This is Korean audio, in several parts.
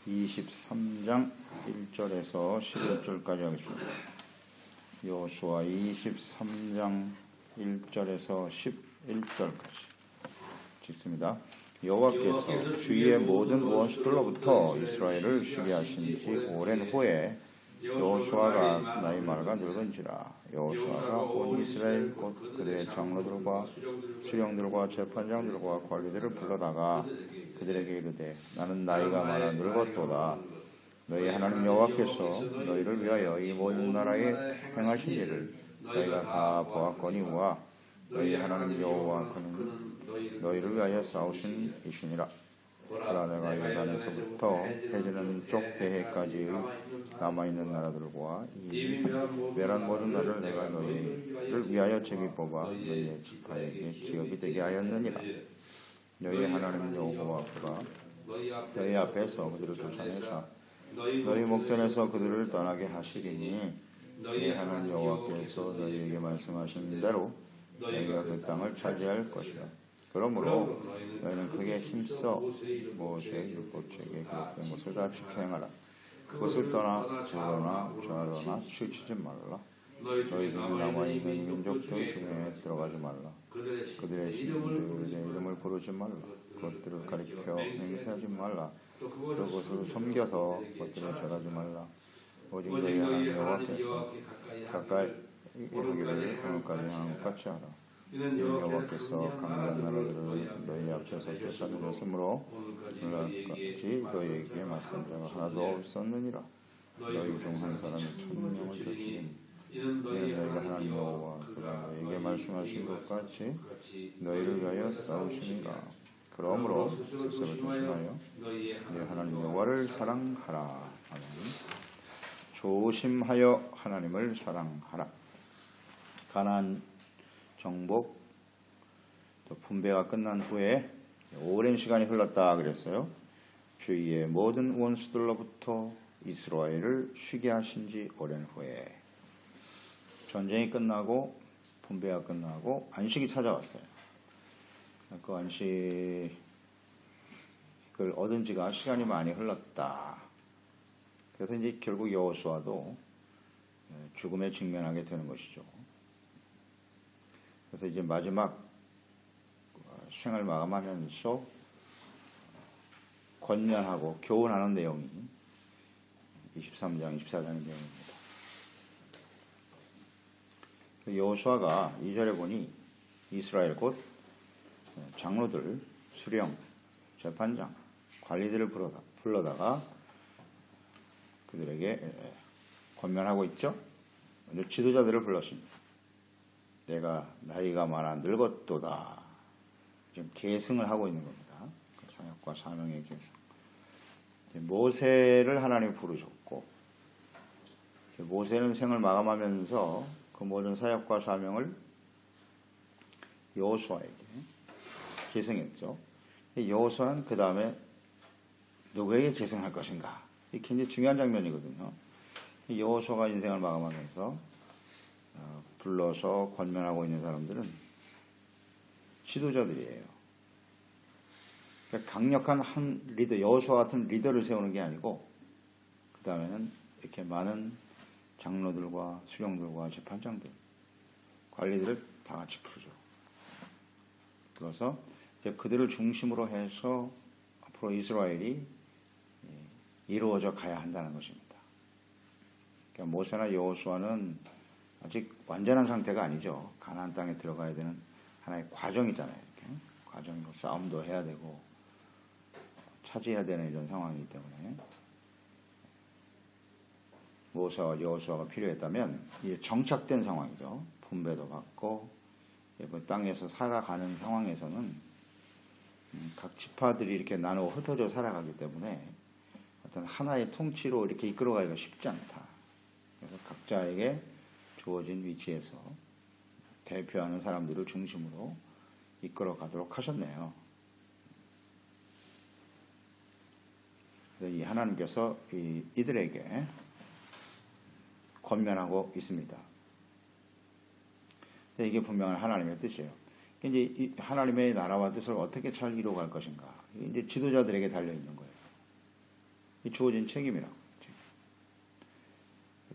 23장 1절에서 11절까지 하겠습니다. 여호수아 23장 1절에서 11절까지 읽습니다. 여호와께서 주위의 모든 원수들로부터 이스라엘을 쉬게 하신 지 오랜 후에 여호수아가 나이 말가 늙은지라. 여호수아가 온 이스라엘 곧 그들의 장로들과 수령들과 재판장들과 관리들을 불러다가 그들에게 이르되 나는 나이가 많아 늙었도다. 너희 하나님 여호와께서 너희를 위하여 이 모든 나라에 행하신 일을 너희가 다 보았거니와 너희 하나님 여호와께서는 너희를 위하여 싸우신 이시니라. 그러나 내가 요단에서부터 해지는 쪽 대해까지 남아있는 나라들과 이 멸한 모든 나라를 내가 너희를 위하여 제비 뽑아 너희의 지파에게 기업이 되게 하였느니라. 너희 하나님 여호와가 너희 앞에서 그들을 쫓아내사 너희 목전에서 그들을 떠나게 하시리니 너희 하나님 여호와께서 너희에게 말씀하신 대로 너희가 그 땅을 차지할 것이라. 그러므로 너희는 크게 힘써 모세의 율법책에 기록된 것을 다 지켜 행하라. 그것을 떠나 좌로나 좌로나 치우치지 말라. 너희들이 남아있는 민족들 중에 들어가지 말라. 그들의 신들의 이름을 부르지 말라. 그것들을 가리켜 행세하지 말라. 그것을 섬겨서 그것들을 절하지 말라. 오직 너희 하나님 여호와께서 가까이 하기를 오늘까지 하는 것 같이 하라. 여호와께서 강한 나라들을 너희 앞에서 쫓아내셨으므로 오늘까지 너희에게 맞선 자가 하나도 없었느니라. 너희 중 한 사람이 1000명을 쫓으니 이는 너희가 하나님 여호와께서 너희에게 말씀하신 것 같이 너희를 위하여 싸우시니라. 그러므로 스스로 조심하여 너희 하나님 여호와를 사랑하라. 아멘. 조심하여 하나님을 사랑하라. 가나안 정복 또 분배가 끝난 후에 오랜 시간이 흘렀다 그랬어요. 주위의 모든 원수들로부터 이스라엘을 쉬게 하신 지 오랜 후에 전쟁이 끝나고 분배가 끝나고 안식이 찾아왔어요. 그 안식을 얻은 지가 시간이 많이 흘렀다. 그래서 이제 결국 여호수아도 죽음에 직면하게 되는 것이죠. 그래서 이제 마지막 생을 마감하면서 권면하고 교훈하는 내용이 23장, 24장의 내용입니다. 여호수아가 2절에 보니 이스라엘 곧 장로들, 수령, 재판장, 관리들을 불러다가 그들에게 권면하고 있죠. 먼저 지도자들을 불렀습니다. 내가 나이가 많아 늙었도다. 지금 계승을 하고 있는 겁니다. 사역과 사명의 계승. 모세를 하나님이 부르셨고 모세는 생을 마감하면서 그 모든 사역과 사명을 여호수아에게 계승했죠. 여호수아는 그 다음에 누구에게 계승할 것인가? 이게 굉장히 중요한 장면이거든요. 여호수아가 인생을 마감하면서 불러서 권면하고 있는 사람들은 지도자들이에요. 그러니까 강력한 한 리더, 여호수아 같은 리더를 세우는 게 아니고 그 다음에는 이렇게 많은 장로들과 수령들과 재판장들, 관리들을 다 같이 부르죠. 그래서 이제 그들을 중심으로 해서 앞으로 이스라엘이 이루어져 가야 한다는 것입니다. 그러니까 모세나 여호수아는 아직 완전한 상태가 아니죠. 가나안 땅에 들어가야 되는 하나의 과정이잖아요. 이렇게. 과정이고 싸움도 해야 되고 차지해야 되는 이런 상황이기 때문에 모세와 여호수아가 필요했다면 이게 정착된 상황이죠. 분배도 받고 땅에서 살아가는 상황에서는 각 지파들이 이렇게 나누어 흩어져 살아가기 때문에 어떤 하나의 통치로 이렇게 이끌어가기가 쉽지 않다. 그래서 각자에게 주어진 위치에서 대표하는 사람들을 중심으로 이끌어 가도록 하셨네요. 이 하나님께서 이들에게 권면하고 있습니다. 이게 분명한 하나님의 뜻이에요. 이제 이 하나님의 나라와 뜻을 어떻게 잘 이루어갈 것인가. 이제 지도자들에게 달려있는 거예요. 이 주어진 책임이라고.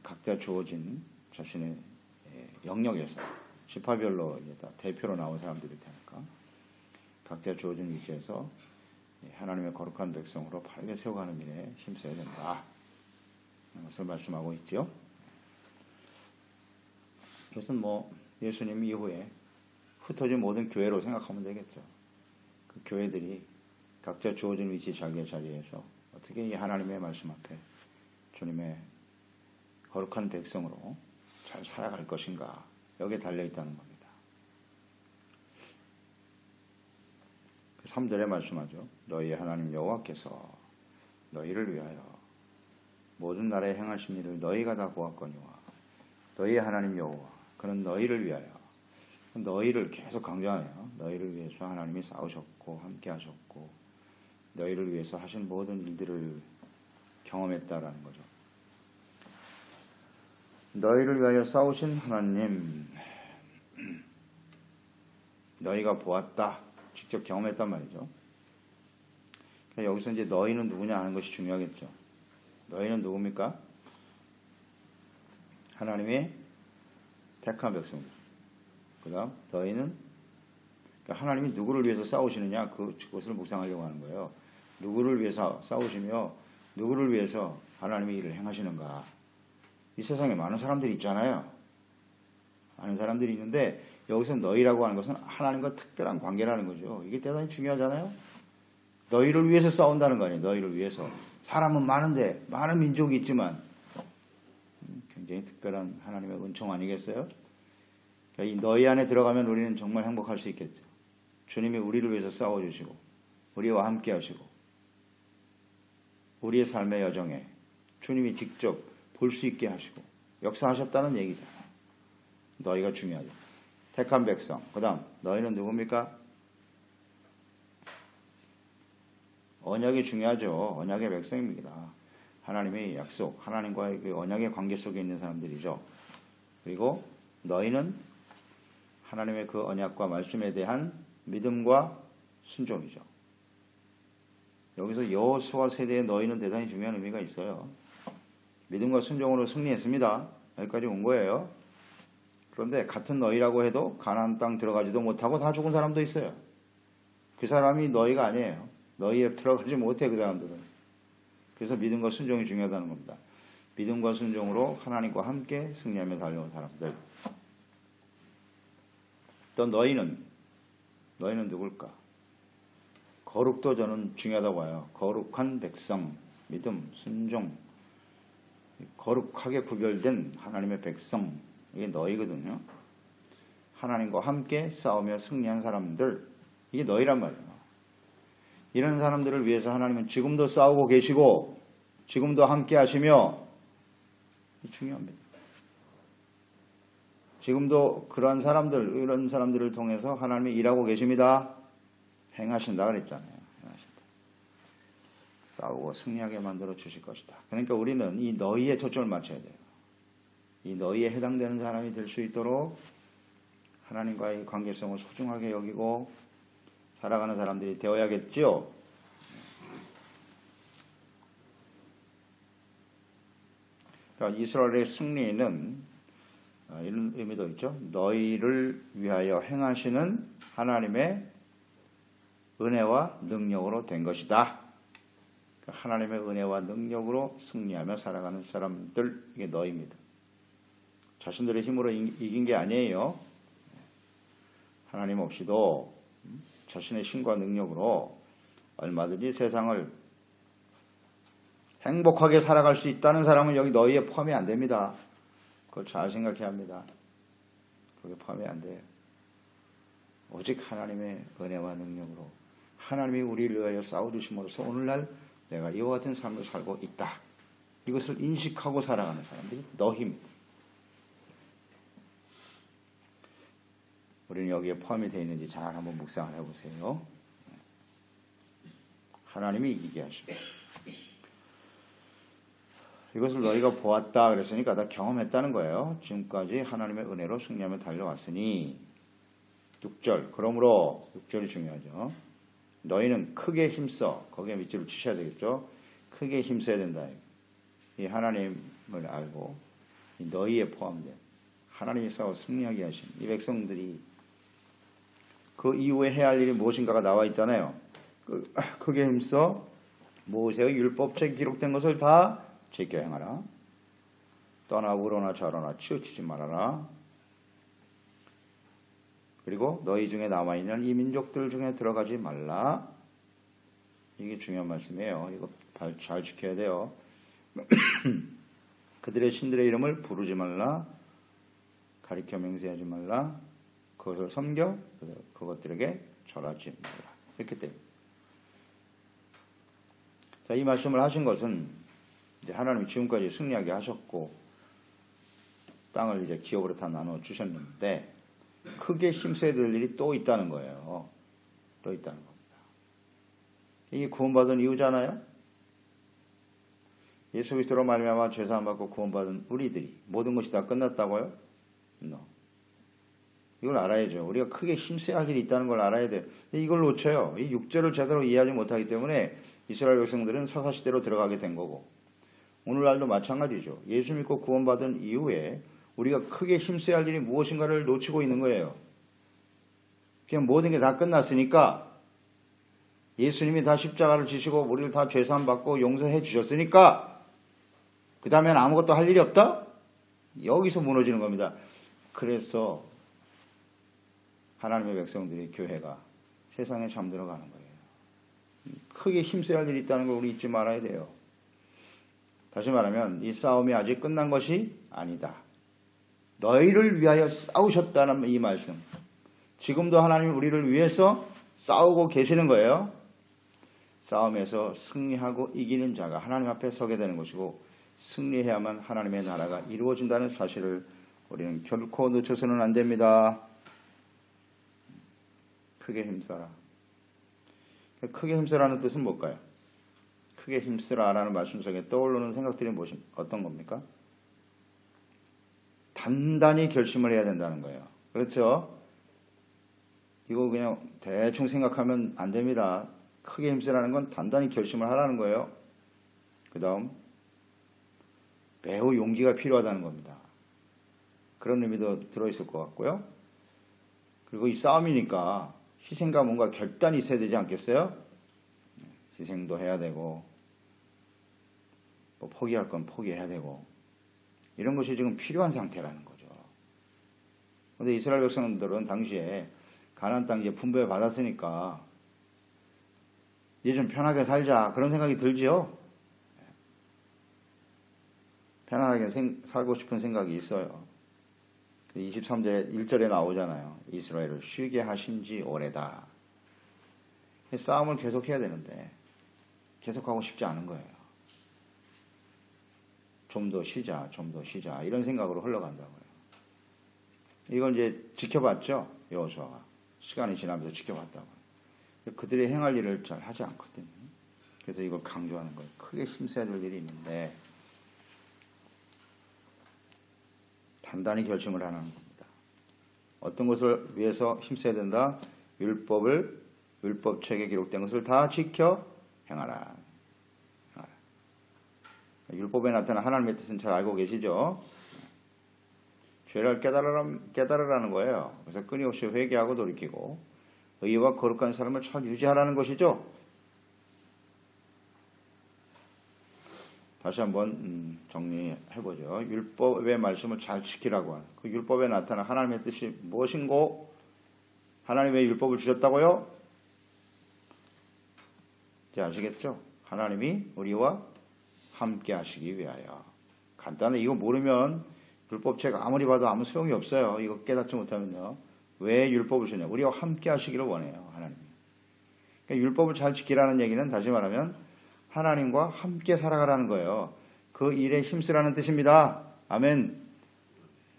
각자 주어진 자신의 영역에서 지파별로 다 대표로 나온 사람들일 테니까 각자 주어진 위치에서 하나님의 거룩한 백성으로 바르게 세워가는 일에 힘써야 된다. 그것을 말씀하고 있죠. 이것은 예수님 이후에 흩어진 모든 교회로 생각하면 되겠죠. 그 교회들이 각자 주어진 위치 자기의 자리에서 어떻게 이 하나님의 말씀 앞에 주님의 거룩한 백성으로 잘 살아갈 것인가 여기에 달려있다는 겁니다. 3절에 말씀하죠. 너희의 하나님 여호와께서 너희를 위하여 모든 나라에 행하신 일을 너희가 다 보았거니와 너희의 하나님 여호와 그는 너희를 위하여 너희를 계속 강조하네요. 너희를 위해서 하나님이 싸우셨고 함께 하셨고 너희를 위해서 하신 모든 일들을 경험했다라는 거죠. 너희를 위하여 싸우신 하나님 너희가 보았다. 직접 경험했단 말이죠. 그러니까 여기서 이제 너희는 누구냐 하는 것이 중요하겠죠. 너희는 누굽니까? 하나님의 택한 백성들. 그 다음 너희는 그러니까 하나님이 누구를 위해서 싸우시느냐 그것을 묵상하려고 하는 거예요. 누구를 위해서 싸우시며 누구를 위해서 하나님의 일을 행하시는가. 이 세상에 많은 사람들이 있잖아요. 많은 사람들이 있는데 여기서 너희라고 하는 것은 하나님과 특별한 관계라는 거죠. 이게 대단히 중요하잖아요. 너희를 위해서 싸운다는 거 아니에요. 너희를 위해서. 사람은 많은데 많은 민족이 있지만 굉장히 특별한 하나님의 은총 아니겠어요? 그러니까 이 너희 안에 들어가면 우리는 정말 행복할 수 있겠죠. 주님이 우리를 위해서 싸워주시고 우리와 함께 하시고 우리의 삶의 여정에 주님이 직접 볼 수 있게 하시고 역사하셨다는 얘기잖아요. 너희가 중요하죠. 택한 백성. 그 다음 너희는 누굽니까? 언약이 중요하죠. 언약의 백성입니다. 하나님의 약속, 하나님과의 그 언약의 관계 속에 있는 사람들이죠. 그리고 너희는 하나님의 그 언약과 말씀에 대한 믿음과 순종이죠. 여기서 여호수아 세대의 너희는 대단히 중요한 의미가 있어요. 믿음과 순종으로 승리했습니다. 여기까지 온 거예요. 그런데 같은 너희라고 해도 가나안 땅 들어가지도 못하고 다 죽은 사람도 있어요. 그 사람이 너희가 아니에요. 너희에 들어가지 못해 그 사람들은. 그래서 믿음과 순종이 중요하다는 겁니다. 믿음과 순종으로 하나님과 함께 승리하며 달려온 사람들. 또 너희는 누굴까? 거룩도 저는 중요하다고 봐요. 거룩한 백성, 믿음, 순종, 거룩하게 구별된 하나님의 백성, 이게 너희거든요. 하나님과 함께 싸우며 승리한 사람들, 이게 너희란 말이에요. 이런 사람들을 위해서 하나님은 지금도 싸우고 계시고 지금도 함께 하시며, 중요합니다. 지금도 그러한 사람들, 이런 사람들을 통해서 하나님이 일하고 계십니다. 행하신다 그랬잖아요. 싸우고 승리하게 만들어 주실 것이다. 그러니까 우리는 이 너희에 초점을 맞춰야 돼요. 이 너희에 해당되는 사람이 될 수 있도록 하나님과의 관계성을 소중하게 여기고 살아가는 사람들이 되어야겠지요. 그러니까 이스라엘의 승리는 이런 의미도 있죠. 너희를 위하여 행하시는 하나님의 은혜와 능력으로 된 것이다. 하나님의 은혜와 능력으로 승리하며 살아가는 사람들, 이게 너희입니다. 자신들의 힘으로 이긴 게 아니에요. 하나님 없이도 자신의 힘과 능력으로 얼마든지 세상을 행복하게 살아갈 수 있다는 사람은 여기 너희에 포함이 안 됩니다. 그걸 잘 생각해야 합니다. 그게 포함이 안 돼요. 오직 하나님의 은혜와 능력으로 하나님이 우리를 위하여 싸워주심으로써 오늘날 내가 이와 같은 삶을 살고 있다. 이것을 인식하고 살아가는 사람들이 너희입니다. 우리는 여기에 포함이 되어 있는지 잘 한번 묵상을 해보세요. 하나님이 이기게 하십니다. 이것을 너희가 보았다 그랬으니까 다 경험했다는 거예요. 지금까지 하나님의 은혜로 승리하며 달려왔으니 6절. 그러므로 6절이 중요하죠. 너희는 크게 힘써. 거기에 밑줄을 치셔야 되겠죠. 크게 힘써야 된다. 이 하나님을 알고 너희에 포함된 하나님이 싸워 승리하게 하신 이 백성들이 그 이후에 해야 할 일이 무엇인가가 나와 있잖아요. 크게 힘써 모세의 율법책에 기록된 것을 다 지켜 행하라. 떠나 우로나 좌로나 치우치지 말아라. 그리고 너희 중에 남아있는 이 민족들 중에 들어가지 말라. 이게 중요한 말씀이에요. 이거 잘 지켜야 돼요. 그들의 신들의 이름을 부르지 말라. 가리켜 맹세하지 말라. 그것을 섬겨 그것들에게 절하지 말라. 이렇게 됩니다. 자, 이 말씀을 하신 것은 이제 하나님이 지금까지 승리하게 하셨고 땅을 이제 기업으로 다 나눠 주셨는데 크게 힘써야 될 일이 또 있다는 거예요. 또 있다는 겁니다. 이게 구원받은 이유잖아요. 예수 그리스도로 말미암아 죄 사함 받고 구원받은 우리들이 모든 것이 다 끝났다고요? No. 이걸 알아야죠. 우리가 크게 힘써야 할 일이 있다는 걸 알아야 돼요. 이걸 놓쳐요. 이 6절을 제대로 이해하지 못하기 때문에 이스라엘 백성들은 사사시대로 들어가게 된 거고 오늘날도 마찬가지죠. 예수 믿고 구원받은 이후에 우리가 크게 힘써야 할 일이 무엇인가를 놓치고 있는 거예요. 그냥 모든 게 다 끝났으니까 예수님이 다 십자가를 지시고 우리를 다 죄사함 받고 용서해 주셨으니까 그 다음엔 아무것도 할 일이 없다? 여기서 무너지는 겁니다. 그래서 하나님의 백성들이 교회가 세상에 잠들어가는 거예요. 크게 힘써야 할 일이 있다는 걸 우리 잊지 말아야 돼요. 다시 말하면 이 싸움이 아직 끝난 것이 아니다. 너희를 위하여 싸우셨다는 이 말씀. 지금도 하나님이 우리를 위해서 싸우고 계시는 거예요. 싸움에서 승리하고 이기는 자가 하나님 앞에 서게 되는 것이고 승리해야만 하나님의 나라가 이루어진다는 사실을 우리는 결코 놓쳐서는 안 됩니다. 크게 힘써라. 크게 힘써라는 뜻은 뭘까요? 크게 힘쓰라라는 말씀 속에 떠오르는 생각들이 어떤 겁니까? 단단히 결심을 해야 된다는 거예요. 그렇죠? 이거 그냥 대충 생각하면 안 됩니다. 크게 힘쓰라는 건 단단히 결심을 하라는 거예요. 그 다음 매우 용기가 필요하다는 겁니다. 그런 의미도 들어있을 것 같고요. 그리고 이 싸움이니까 희생과 뭔가 결단이 있어야 되지 않겠어요? 희생도 해야 되고 뭐 포기할 건 포기해야 되고 이런 것이 지금 필요한 상태라는 거죠. 그런데 이스라엘 백성들은 당시에 가나안 땅 이제 분배 받았으니까 이제 좀 편하게 살자 그런 생각이 들지요. 편안하게 살고 싶은 생각이 있어요. 23절 1절에 나오잖아요. 이스라엘을 쉬게 하신 지 오래다. 싸움을 계속해야 되는데 계속하고 싶지 않은 거예요. 좀 더 쉬자, 좀 더 쉬자 이런 생각으로 흘러간다고요. 이걸 이제 지켜봤죠. 여호수아가 시간이 지나면서 지켜봤다고요. 그들이 행할 일을 잘 하지 않거든요. 그래서 이걸 강조하는 거예요. 크게 힘써야 될 일이 있는데 단단히 결심을 하는 겁니다. 어떤 것을 위해서 힘써야 된다? 율법책에 기록된 것을 다 지켜 행하라. 율법에 나타난 하나님의 뜻은 잘 알고 계시죠? 죄를 깨달으라는 거예요. 그래서 끊임없이 회개하고 돌이키고 의와 거룩한 삶을 잘 유지하라는 것이죠. 다시 한번 정리해보죠. 율법의 말씀을 잘 지키라고 하는 그 율법에 나타난 하나님의 뜻이 무엇인고? 하나님의 율법을 주셨다고요? 이제 아시겠죠? 하나님이 우리와 함께 하시기 위하여. 간단히 이거 모르면 율법책 아무리 봐도 아무 소용이 없어요. 이거 깨닫지 못하면요. 왜 율법을 주냐? 우리와 함께 하시기를 원해요. 하나님이. 그러니까 율법을 잘 지키라는 얘기는 다시 말하면 하나님과 함께 살아가라는 거예요. 그 일에 힘쓰라는 뜻입니다. 아멘.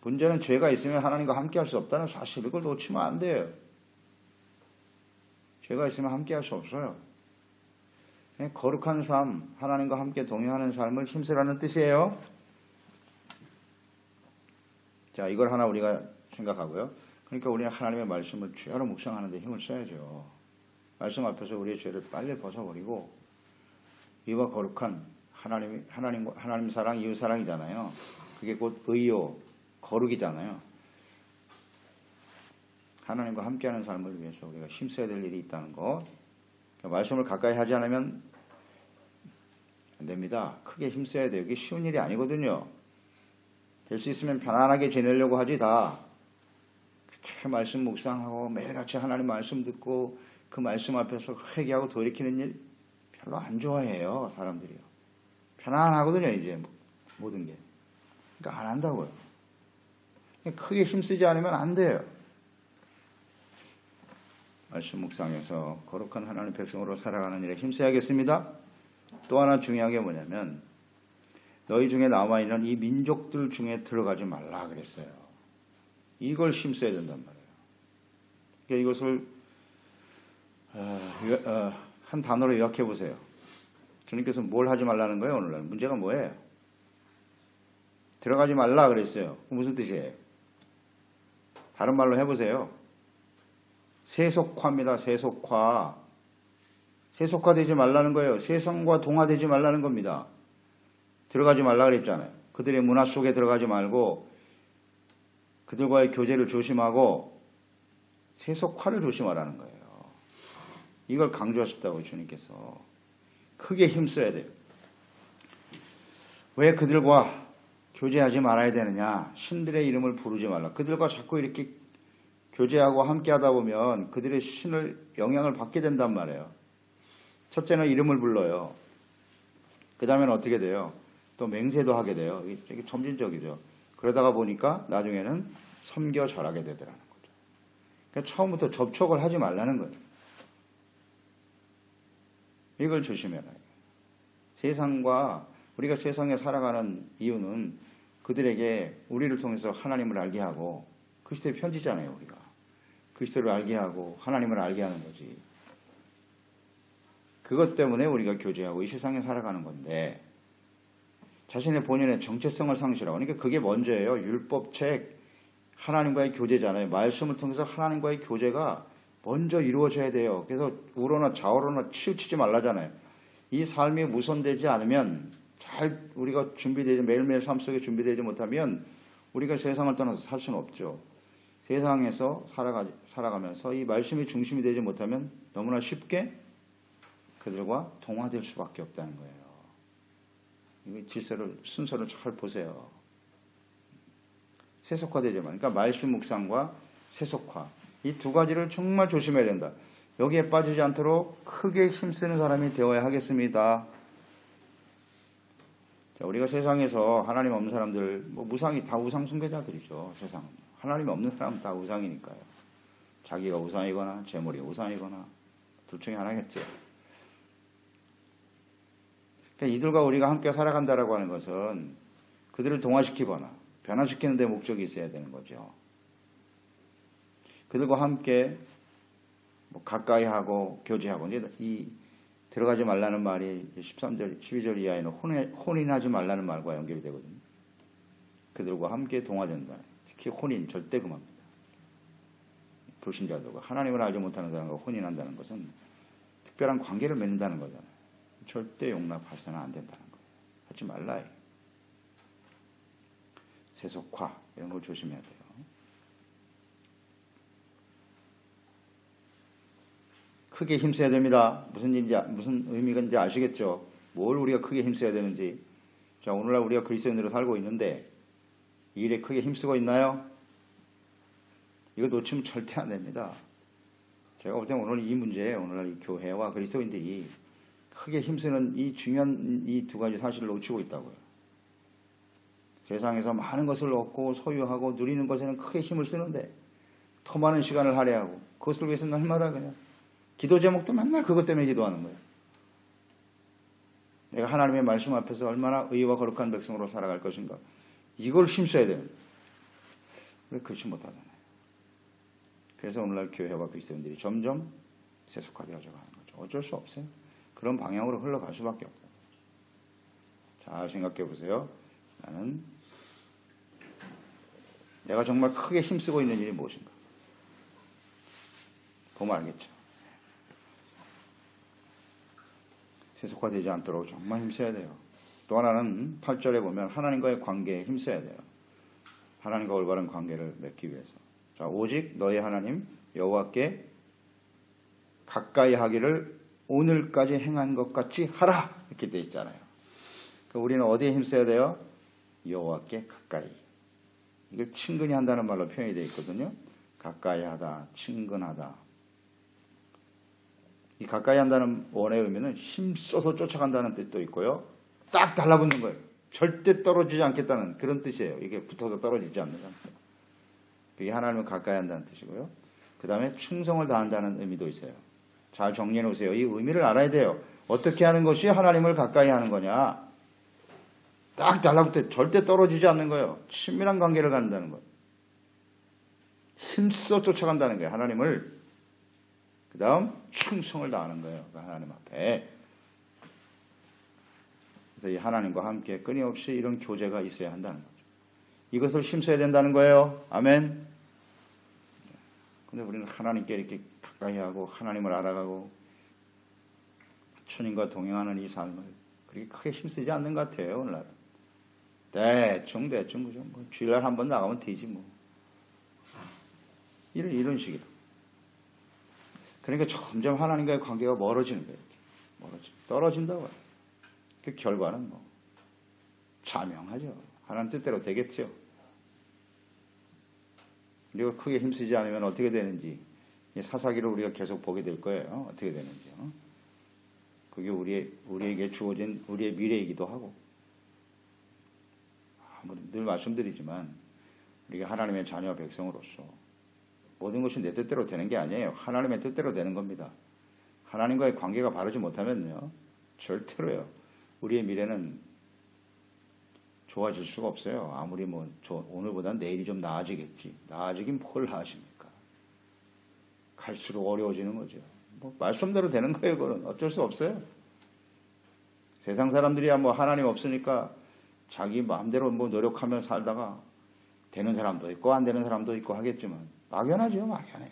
문제는 죄가 있으면 하나님과 함께 할 수 없다는 사실. 이걸 놓치면 안 돼요. 죄가 있으면 함께 할 수 없어요. 거룩한 삶, 하나님과 함께 동행하는 삶을 힘쓰라는 뜻이에요. 자, 이걸 하나 우리가 생각하고요. 그러니까 우리는 하나님의 말씀을 죄로 묵상하는 데 힘을 써야죠. 말씀 앞에서 우리의 죄를 빨리 벗어버리고 의와 거룩한 하나님 사랑, 이웃 사랑이잖아요. 그게 곧 의요, 거룩이잖아요. 하나님과 함께하는 삶을 위해서 우리가 힘써야 될 일이 있다는 것. 그러니까 말씀을 가까이 하지 않으면 안 됩니다. 크게 힘써야 돼요. 이게 쉬운 일이 아니거든요. 될 수 있으면 편안하게 지내려고 하지 다. 그렇게 말씀 묵상하고 매일같이 하나님 말씀 듣고 그 말씀 앞에서 회개하고 돌이키는 일 별로 안 좋아해요. 사람들이요. 편안하거든요. 이제 모든 게. 그러니까 안 한다고요. 크게 힘쓰지 않으면 안 돼요. 말씀 묵상에서 거룩한 하나님의 백성으로 살아가는 일에 힘써야겠습니다. 또 하나 중요한 게 뭐냐면 너희 중에 남아있는 이 민족들 중에 들어가지 말라 그랬어요. 이걸 힘써야 된단 말이에요. 그러니까 이것을 한 단어로 요약해 보세요. 주님께서 뭘 하지 말라는 거예요? 오늘날 문제가 뭐예요? 들어가지 말라 그랬어요. 무슨 뜻이에요? 다른 말로 해보세요. 세속화입니다. 세속화. 세속화되지 말라는 거예요. 세상과 동화되지 말라는 겁니다. 들어가지 말라 그랬잖아요. 그들의 문화 속에 들어가지 말고 그들과의 교제를 조심하고 세속화를 조심하라는 거예요. 이걸 강조하셨다고 주님께서. 크게 힘써야 돼요. 왜 그들과 교제하지 말아야 되느냐? 신들의 이름을 부르지 말라. 그들과 자꾸 이렇게 교제하고 함께 하다 보면 그들의 신을 영향을 받게 된단 말이에요. 첫째는 이름을 불러요. 그 다음에는 어떻게 돼요? 또 맹세도 하게 돼요. 이게 점진적이죠. 그러다가 보니까 나중에는 섬겨 절하게 되더라는 거죠. 그러니까 처음부터 접촉을 하지 말라는 거예요. 이걸 조심해라. 세상과 우리가 세상에 살아가는 이유는 그들에게 우리를 통해서 하나님을 알게 하고 그리스도의 편지잖아요. 우리가 그리스도를 알게 하고 하나님을 알게 하는 거지. 그것 때문에 우리가 교제하고 이 세상에 살아가는 건데 자신의 본연의 정체성을 상실하고 그러니까 그게 먼저예요. 율법책 하나님과의 교제잖아요. 말씀을 통해서 하나님과의 교제가 먼저 이루어져야 돼요. 그래서 우로나 좌우로나 치우치지 말라잖아요. 이 삶이 무선되지 않으면 잘 우리가 준비되지 매일매일 삶 속에 준비되지 못하면 우리가 세상을 떠나서 살 수는 없죠. 세상에서 살아가면서 이 말씀이 중심이 되지 못하면 너무나 쉽게 그들과 동화될 수밖에 없다는 거예요. 이 순서를 잘 보세요. 세속화되지 말. 그러니까 말씀 묵상과 세속화. 이 두 가지를 정말 조심해야 된다. 여기에 빠지지 않도록 크게 힘쓰는 사람이 되어야 하겠습니다. 자, 우리가 세상에서 하나님 없는 사람들, 무상이 다 우상 숭배자들이죠. 세상은. 하나님 없는 사람은 다 우상이니까요. 자기가 우상이거나 재물이 우상이거나 둘 중에 하나겠죠. 그러니까 이들과 우리가 함께 살아간다라고 하는 것은 그들을 동화시키거나 변화시키는 데 목적이 있어야 되는 거죠. 그들과 함께 가까이 하고 교제하고 이제 이 들어가지 말라는 말이 13절, 12절 이하에는 혼인하지 말라는 말과 연결이 되거든요. 그들과 함께 동화된다. 특히 혼인 절대 금합니다. 불신자들과 하나님을 알지 못하는 사람과 혼인한다는 것은 특별한 관계를 맺는다는 거잖아요. 절대 용납해서는 안 된다는 거예요. 하지 말라. 세속화 이런 걸 조심해야 돼요. 크게 힘써야 됩니다. 무슨 의미인지 아시겠죠? 뭘 우리가 크게 힘써야 되는지. 자, 오늘날 우리가 그리스도인으로 살고 있는데 이 일에 크게 힘쓰고 있나요? 이거 놓치면 절대 안 됩니다. 제가 볼 때는 오늘 이 문제, 오늘날 이 교회와 그리스도인들이 크게 힘쓰는 이 중요한 이 두 가지 사실을 놓치고 있다고요. 세상에서 많은 것을 얻고 소유하고 누리는 것에는 크게 힘을 쓰는데 더 많은 시간을 할애하고 그것을 위해서 날마다 그냥 기도 제목도 맨날 그것 때문에 기도하는 거예요. 내가 하나님의 말씀 앞에서 얼마나 의와 거룩한 백성으로 살아갈 것인가. 이걸 힘써야 되는데 왜 그렇지 못하잖아요. 그래서 오늘날 교회와 그리스도인들이 점점 세속화되어져 가는 거죠. 어쩔 수 없어요. 그런 방향으로 흘러갈 수밖에 없어요. 잘 생각해 보세요. 내가 정말 크게 힘쓰고 있는 일이 무엇인가. 보면 알겠죠. 세속화되지 않도록 정말 힘써야 돼요. 또 하나는 8절에 보면 하나님과의 관계에 힘써야 돼요. 하나님과 올바른 관계를 맺기 위해서. 자, 오직 너희 하나님 여호와께 가까이 하기를 오늘까지 행한 것 같이 하라 이렇게 돼 있잖아요. 그러니까 우리는 어디에 힘써야 돼요? 여호와께 가까이. 이게 친근히 한다는 말로 표현이 되어 있거든요. 가까이 하다, 친근하다. 이 가까이 한다는 원의 의미는 힘써서 쫓아간다는 뜻도 있고요. 딱 달라붙는 거예요. 절대 떨어지지 않겠다는 그런 뜻이에요. 이게 붙어서 떨어지지 않는다. 그게 하나님을 가까이 한다는 뜻이고요. 그 다음에 충성을 다한다는 의미도 있어요. 잘 정리해 놓으세요. 이 의미를 알아야 돼요. 어떻게 하는 것이 하나님을 가까이 하는 거냐. 딱 달라붙어 절대 떨어지지 않는 거예요. 친밀한 관계를 갖는다는 거예요. 힘써 쫓아간다는 거예요. 하나님을. 그 다음 충성을 다하는 거예요. 하나님 앞에. 그래서 이 하나님과 함께 끊임없이 이런 교제가 있어야 한다는 거죠. 이것을 힘써야 된다는 거예요. 아멘. 근데 우리는 하나님께 이렇게 가까이 하고 하나님을 알아가고 주님과 동행하는 이 삶을 그렇게 크게 힘쓰지 않는 것 같아요. 오늘날은. 대충 그죠. 뭐 주일날 한번 나가면 되지 뭐. 이런 식이다. 그러니까 점점 하나님과의 관계가 멀어지는 거예요. 떨어진다고. 그 결과는 뭐 자명하죠. 하나님 뜻대로 되겠죠. 이걸 크게 힘쓰지 않으면 어떻게 되는지 사사기를 우리가 계속 보게 될 거예요. 어떻게 되는지요. 그게 우리에게 주어진 우리의 미래이기도 하고 늘 말씀드리지만 우리가 하나님의 자녀 백성으로서 모든 것이 내 뜻대로 되는 게 아니에요. 하나님의 뜻대로 되는 겁니다. 하나님과의 관계가 바르지 못하면요. 절대로요. 우리의 미래는 좋아질 수가 없어요. 아무리 오늘보다 내일이 좀 나아지겠지. 나아지긴 뭘 나아집니까? 갈수록 어려워지는 거죠. 말씀대로 되는 거예요. 그건 어쩔 수 없어요. 세상 사람들이야 하나님 없으니까 자기 마음대로 노력하며 살다가 되는 사람도 있고 안 되는 사람도 있고 하겠지만 막연하죠. 막연해.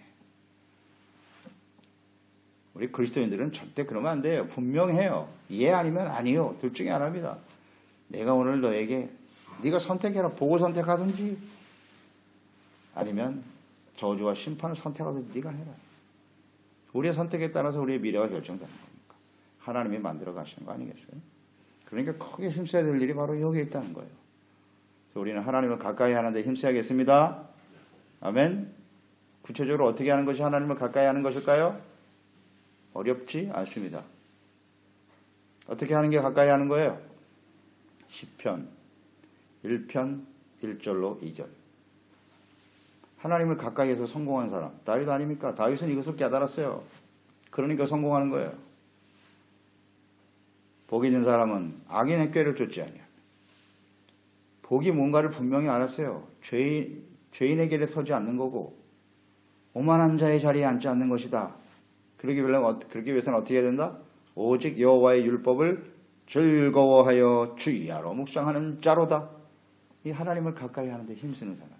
우리 그리스도인들은 절대 그러면 안 돼요. 분명해요. 예 아니면 아니요. 둘 중에 하나입니다. 내가 오늘 너에게 네가 선택해라. 보고 선택하든지 아니면 저주와 심판을 선택하든지 네가 해라. 우리의 선택에 따라서 우리의 미래가 결정되는 겁니까? 하나님이 만들어 가시는 거 아니겠어요? 그러니까 크게 힘써야 될 일이 바로 여기에 있다는 거예요. 그래서 우리는 하나님을 가까이 하는데 힘써야겠습니다. 아멘. 구체적으로 어떻게 하는 것이 하나님을 가까이 하는 것일까요? 어렵지 않습니다. 어떻게 하는 게 가까이 하는 거예요? 시편 1편 1절로 2절. 하나님을 가까이 해서 성공한 사람 다윗 아닙니까? 다윗은 이것을 깨달았어요. 그러니까 성공하는 거예요. 복 있는 사람은 악인의 꾀를 쫓지 아니야. 복이 뭔가를 분명히 알았어요. 죄인의 길에 서지 않는 거고 오만한 자의 자리에 앉지 않는 것이다. 그러기 위해서는 어떻게 해야 된다? 오직 여호와의 율법을 즐거워하여 주의하러 묵상하는 자로다. 이 하나님을 가까이 하는데 힘쓰는 사람.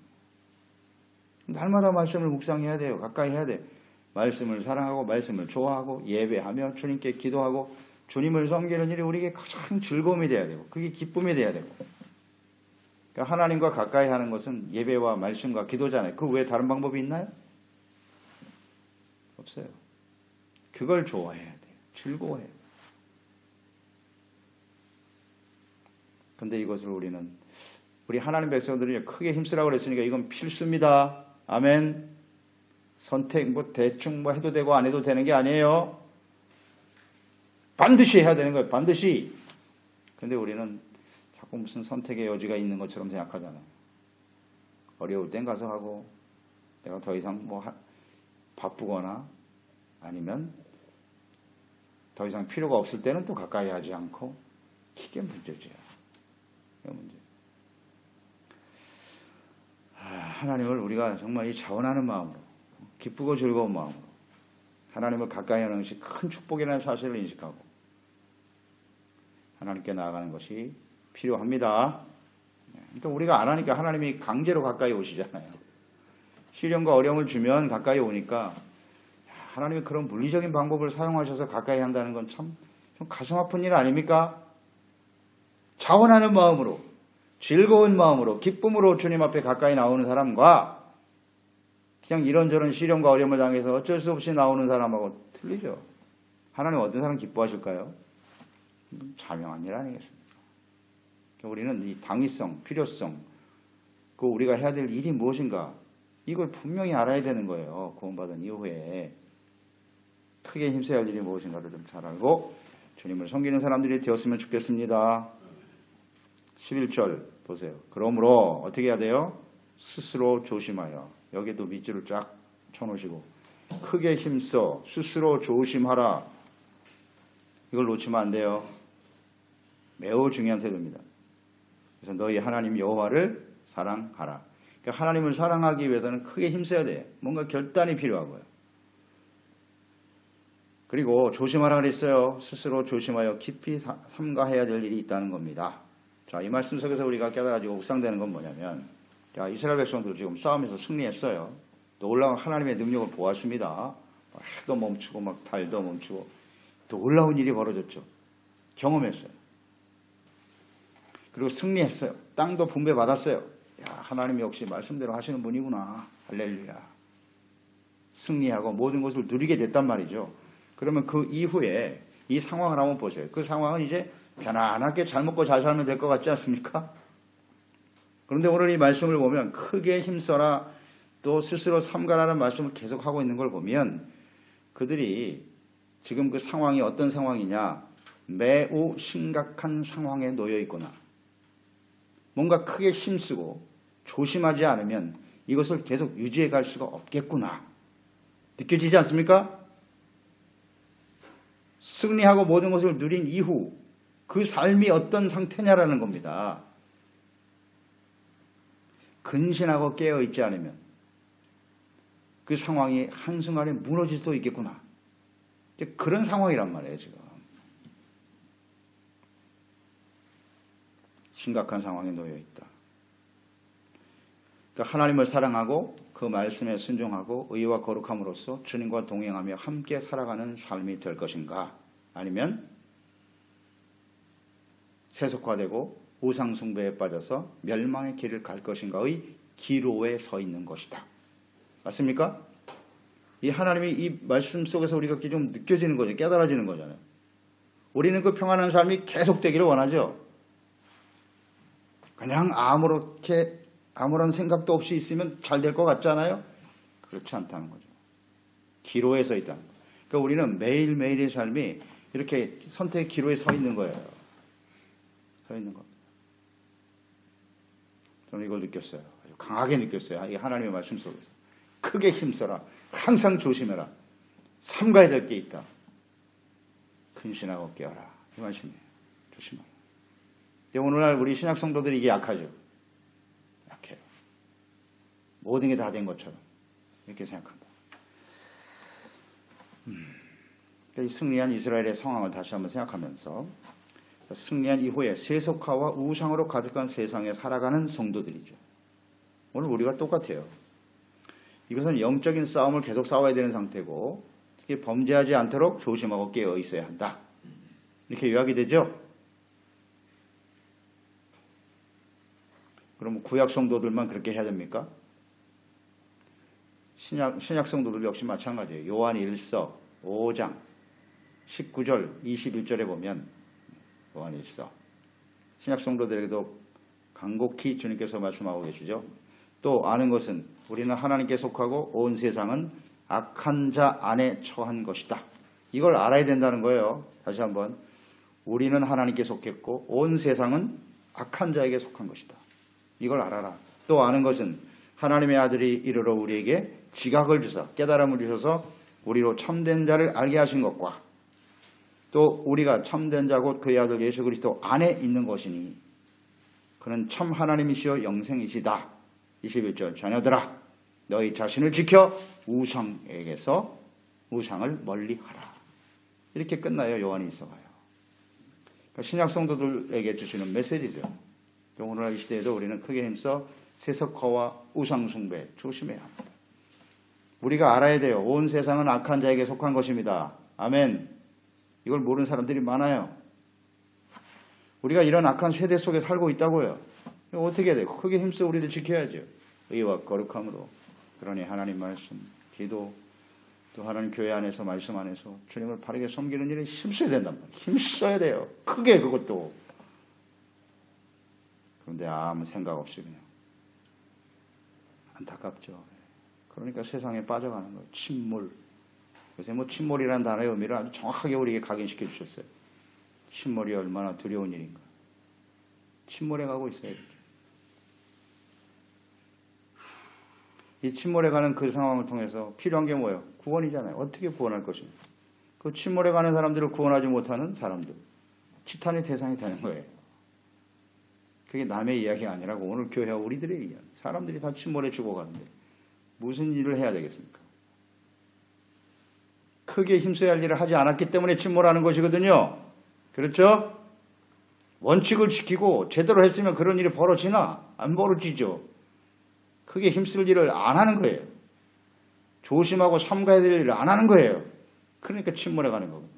날마다 말씀을 묵상해야 돼요. 가까이 해야 돼. 말씀을 사랑하고 말씀을 좋아하고 예배하며 주님께 기도하고 주님을 섬기는 일이 우리에게 가장 즐거움이 돼야 되고 그게 기쁨이 돼야 되고. 그러니까 하나님과 가까이 하는 것은 예배와 말씀과 기도잖아요. 그 외에 다른 방법이 있나요? 없어요. 그걸 좋아해야 돼요. 즐거워해요. 근데 이것을 우리 하나님 백성들이 크게 힘쓰라고 그랬으니까 이건 필수입니다. 아멘. 선택 대충 해도 되고 안 해도 되는 게 아니에요. 반드시 해야 되는 거예요. 반드시. 근데 우리는 자꾸 무슨 선택의 여지가 있는 것처럼 생각하잖아요. 어려울 땐 가서 하고 내가 더 이상 바쁘거나 아니면 더 이상 필요가 없을 때는 또 가까이 하지 않고 이게 문제죠. 이게 문제. 하나님을 우리가 정말 이 자원하는 마음으로 기쁘고 즐거운 마음으로 하나님을 가까이 하는 것이 큰 축복이라는 사실을 인식하고 하나님께 나아가는 것이 필요합니다. 그러니까 우리가 안 하니까 하나님이 강제로 가까이 오시잖아요. 시련과 어려움을 주면 가까이 오니까 하나님이 그런 물리적인 방법을 사용하셔서 가까이 한다는 건 참 가슴 아픈 일 아닙니까? 자원하는 마음으로, 즐거운 마음으로, 기쁨으로 주님 앞에 가까이 나오는 사람과 그냥 이런저런 시련과 어려움을 당해서 어쩔 수 없이 나오는 사람하고 틀리죠. 하나님 어떤 사람 기뻐하실까요? 자명한 일 아니겠습니까? 우리는 이 당위성, 필요성, 그 우리가 해야 될 일이 무엇인가 이걸 분명히 알아야 되는 거예요. 구원받은 이후에 크게 힘써야 할 일이 무엇인가를 좀 잘 알고 주님을 섬기는 사람들이 되었으면 좋겠습니다. 11절 보세요. 그러므로 어떻게 해야 돼요? 스스로 조심하여. 여기도 밑줄을 쫙 쳐놓으시고 크게 힘써 스스로 조심하라. 이걸 놓치면 안 돼요. 매우 중요한 태도입니다. 그래서 너희 하나님 여호와를 사랑하라. 그러니까 하나님을 사랑하기 위해서는 크게 힘써야 돼요. 뭔가 결단이 필요하고요. 그리고 조심하라 그랬어요. 스스로 조심하여 깊이 삼가해야 될 일이 있다는 겁니다. 자, 이 말씀 속에서 우리가 깨달아지고 묵상되는 건 뭐냐면, 자, 이스라엘 백성들 지금 싸움에서 승리했어요. 놀라운 하나님의 능력을 보았습니다. 해도 멈추고 막 달도 멈추고 놀라운 일이 벌어졌죠. 경험했어요. 그리고 승리했어요. 땅도 분배받았어요. 야, 하나님 역시 말씀대로 하시는 분이구나. 할렐루야. 승리하고 모든 것을 누리게 됐단 말이죠. 그러면 그 이후에 이 상황을 한번 보세요. 그 상황은 이제 편안하게 잘 먹고 잘 살면 될 것 같지 않습니까? 그런데 오늘 이 말씀을 보면 크게 힘써라 또 스스로 삼가라는 말씀을 계속하고 있는 걸 보면 그들이 지금 그 상황이 어떤 상황이냐, 매우 심각한 상황에 놓여 있구나. 뭔가 크게 힘쓰고 조심하지 않으면 이것을 계속 유지해 갈 수가 없겠구나. 느껴지지 않습니까? 승리하고 모든 것을 누린 이후 그 삶이 어떤 상태냐라는 겁니다. 근신하고 깨어있지 않으면 그 상황이 한순간에 무너질 수도 있겠구나. 그런 상황이란 말이에요, 지금. 심각한 상황에 놓여 있다. 그러니까 하나님을 사랑하고 그 말씀에 순종하고 의와 거룩함으로써 주님과 동행하며 함께 살아가는 삶이 될 것인가? 아니면 세속화되고 우상숭배에 빠져서 멸망의 길을 갈 것인가의 기로에 서 있는 것이다. 맞습니까? 이 하나님이 이 말씀 속에서 우리가 좀 느껴지는 거죠. 깨달아지는 거잖아요. 우리는 그 평안한 삶이 계속되기를 원하죠. 그냥 아무런 생각도 없이 있으면 잘 될 것 같잖아요. 그렇지 않다는 거죠. 기로에 서 있다. 그러니까 우리는 매일매일의 삶이 이렇게 선택의 기로에 서 있는 거예요. 서 있는 겁니다. 저는 이걸 느꼈어요. 아주 강하게 느꼈어요. 이 하나님의 말씀 속에서. 크게 힘써라. 항상 조심해라. 삼가야 될 게 있다. 근신하고 깨어라. 이 말씀이에요. 조심하라. 오늘날 우리 신약 성도들이 이게 약하죠. 약해요. 모든 게 다 된 것처럼 이렇게 생각한다. 이 승리한 이스라엘의 상황을 다시 한번 생각하면서 승리한 이후에 세속화와 우상으로 가득한 세상에 살아가는 성도들이죠. 오늘 우리가 똑같아요. 이것은 영적인 싸움을 계속 싸워야 되는 상태고 특히 범죄하지 않도록 조심하고 깨어 있어야 한다. 이렇게 요약이 되죠. 그럼 구약 성도들만 그렇게 해야 됩니까? 신약 성도들 역시 마찬가지예요. 요한 1서 5장 19절 21절에 보면 요한 1서 신약 성도들에게도 간곡히 주님께서 말씀하고 계시죠. 또 아는 것은 우리는 하나님께 속하고 온 세상은 악한 자 안에 처한 것이다. 이걸 알아야 된다는 거예요. 다시 한번 우리는 하나님께 속했고 온 세상은 악한 자에게 속한 것이다. 이걸 알아라. 또 아는 것은 하나님의 아들이 이르러 우리에게 지각을 주사 깨달음을 주셔서 우리로 참된 자를 알게 하신 것과 또 우리가 참된 자곧 그의 아들 예수 그리스도 안에 있는 것이니 그는 참 하나님이시여 영생이시다. 21절 자녀들아 너희 자신을 지켜 우상에게서 우상을 멀리하라. 이렇게 끝나요. 요한일서가요. 그러니까 신약 성도들에게 주시는 메시지죠. 오늘날 이 시대에도 우리는 크게 힘써 세속화와 우상숭배 조심해야 합니다. 우리가 알아야 돼요. 온 세상은 악한 자에게 속한 것입니다. 아멘. 이걸 모르는 사람들이 많아요. 우리가 이런 악한 세대 속에 살고 있다고요. 이거 어떻게 해야 돼요? 크게 힘써 우리를 지켜야죠. 의와 거룩함으로. 그러니 하나님 말씀, 기도, 또 하나님 교회 안에서 말씀 안에서 주님을 바르게 섬기는 일에 힘써야 된단 말이에요. 힘써야 돼요. 크게 그것도. 그런데 아무 생각 없이 그냥 안타깝죠. 그러니까 세상에 빠져가는 거예요. 침몰. 요새 침몰이라는 단어의 의미를 아주 정확하게 우리에게 각인시켜 주셨어요. 침몰이 얼마나 두려운 일인가. 침몰해 가고 있어요. 이렇게. 이 침몰해 가는 그 상황을 통해서 필요한 게 뭐예요? 구원이잖아요. 어떻게 구원할 것입니까? 그 침몰해 가는 사람들을 구원하지 못하는 사람들. 치탄의 대상이 되는 거예요. 그게 남의 이야기가 아니라고 오늘 교회와 우리들의 이야기. 사람들이 다 침몰해 죽어가는데 무슨 일을 해야 되겠습니까? 크게 힘써야 할 일을 하지 않았기 때문에 침몰하는 것이거든요. 그렇죠? 원칙을 지키고 제대로 했으면 그런 일이 벌어지나? 안 벌어지죠. 크게 힘쓸 일을 안 하는 거예요. 조심하고 삼가야 될 일을 안 하는 거예요. 그러니까 침몰해 가는 거거든요.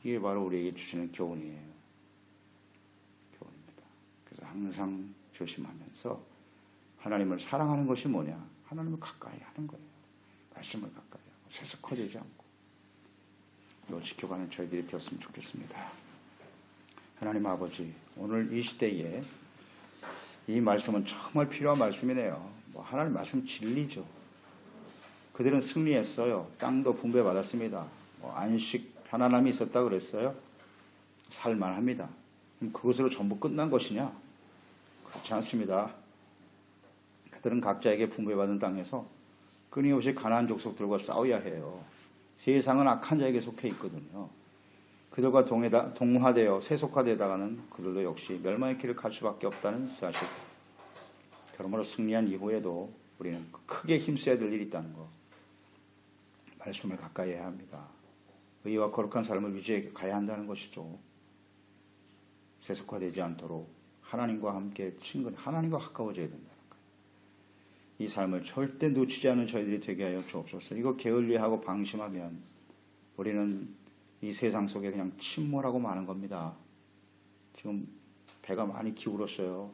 이게 바로 우리에게 주시는 교훈이에요. 교훈입니다. 그래서 항상 조심하면서 하나님을 사랑하는 것이 뭐냐? 하나님을 가까이 하는 거예요. 말씀을 가까이 하고 세속화되지 않고 또 지켜가는 저희들이 되었으면 좋겠습니다. 하나님 아버지, 오늘 이 시대에 이 말씀은 정말 필요한 말씀이네요. 하나님 말씀 진리죠. 그들은 승리했어요. 땅도 분배받았습니다. 안식, 편안함이 있었다 그랬어요. 살만합니다. 그럼 그것으로 전부 끝난 것이냐? 그렇지 않습니다. 그들은 각자에게 분배받은 땅에서 끊임없이 가나안 족속들과 싸워야 해요. 세상은 악한 자에게 속해 있거든요. 그들과 동화되어 세속화되다가는 그들도 역시 멸망의 길을 갈 수밖에 없다는 사실. 그러므로 승리한 이후에도 우리는 크게 힘써야 될 일이 있다는 거. 말씀을 가까이 해야 합니다. 의와 거룩한 삶을 유지해 가야 한다는 것이죠. 세속화되지 않도록 하나님과 함께 친근, 하나님과 가까워져야 된다는 거예요. 이 삶을 절대 놓치지 않는 저희들이 되게 하여 주옵소서. 이거 게을리하고 방심하면 우리는 이 세상 속에 그냥 침몰하고 마는 겁니다. 지금 배가 많이 기울었어요.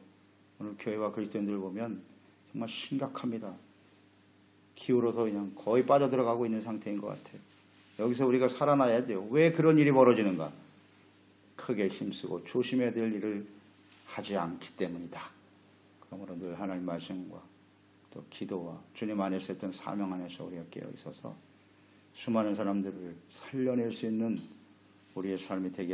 오늘 교회와 그리스도인들 보면 정말 심각합니다. 기울어서 그냥 거의 빠져들어가고 있는 상태인 것 같아요. 여기서 우리가 살아나야 돼요. 왜 그런 일이 벌어지는가? 크게 힘쓰고 조심해야 될 일을 하지 않기 때문이다. 그러므로 늘 하나님 말씀과 또 기도와 주님 안에서 했던 사명 안에서 우리가 깨어 있어서 수많은 사람들을 살려낼 수 있는 우리의 삶이 되게